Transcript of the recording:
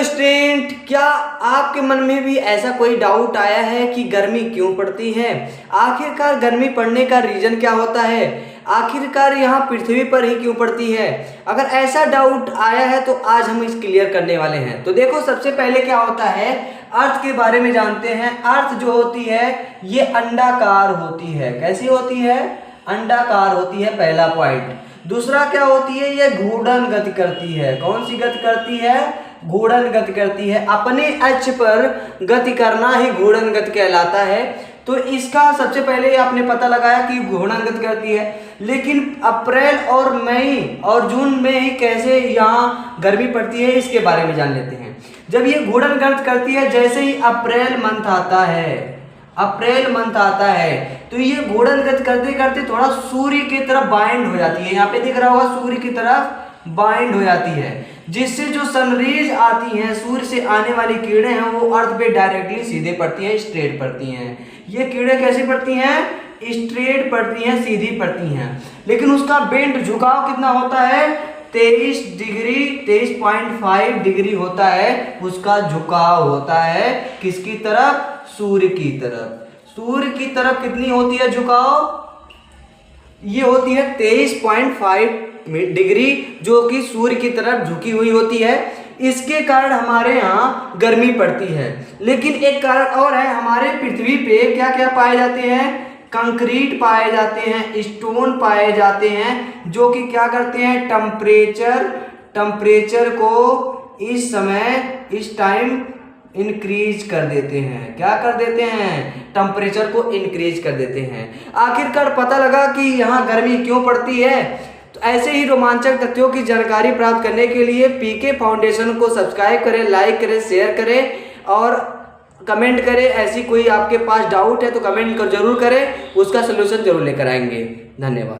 Hello student, क्या आपके मन में भी ऐसा कोई डाउट आया है कि गर्मी क्यों पड़ती है? आखिरकार गर्मी पड़ने का रीजन क्या होता है? आखिरकार यहाँ पृथ्वी पर ही क्यों पड़ती है? अगर ऐसा डाउट आया है तो आज हम इस क्लियर करने वाले हैं। तो देखो, सबसे पहले क्या होता है, अर्थ के बारे में जानते हैं। अर्थ जो होती है ये अंडाकार होती है। कैसी होती है? अंडाकार होती है, पहला पॉइंट। दूसरा क्या होती है, ये घूर्णन गति करती है। कौन सी गति करती है? घूर्णन गति करती है। अपने अक्ष पर गति करना ही घूर्णन गति कहलाता है। तो इसका सबसे पहले आपने पता लगाया कि घूर्णन गति करती है। लेकिन अप्रैल और मई और जून में ही कैसे यहाँ गर्मी पड़ती है, इसके बारे में जान लेते हैं। जब ये घूर्णन गति करती है, जैसे ही अप्रैल मंथ आता है, तो ये घूर्णन गति करते करते थोड़ा सूर्य की तरफ बाइंड हो जाती है। यहाँ पे दिख रहा होगा, सूर्य की तरफ बाइंड हो जाती है, जिससे जो सनरेज आती हैं, सूर्य से आने वाली किरणें हैं, वो अर्थ पे डायरेक्टली सीधे पड़ती हैं, स्ट्रेट पड़ती हैं। ये किरणें कैसी पड़ती हैं? स्ट्रेट पड़ती हैं, सीधी पड़ती हैं। लेकिन उसका बेंड, झुकाव कितना होता है? 23 डिग्री, 23.5 डिग्री होता है। उसका झुकाव होता है किसकी तरफ? सूर्य की तरफ। सूर्य की तरफ कितनी होती है झुकाव? ये होती है 23.5 डिग्री, जो कि सूर्य की तरफ झुकी हुई होती है। इसके कारण हमारे यहाँ गर्मी पड़ती है। लेकिन एक कारण और है, हमारे पृथ्वी पे क्या क्या पाए जाते हैं? कंक्रीट पाए जाते हैं, स्टोन पाए जाते हैं, जो कि क्या करते हैं? टेम्परेचर को इस टाइम इंक्रीज कर देते हैं। क्या कर देते हैं? टेम्परेचर को इंक्रीज कर देते हैं। आखिरकार पता लगा कि यहाँ गर्मी क्यों पड़ती है। तो ऐसे ही रोमांचक तथ्यों की जानकारी प्राप्त करने के लिए पीके फाउंडेशन को सब्सक्राइब करें, लाइक करें, शेयर करें और कमेंट करें। ऐसी कोई आपके पास डाउट है तो कमेंट जरूर करें, उसका सलूशन जरूर लेकर आएंगे। धन्यवाद।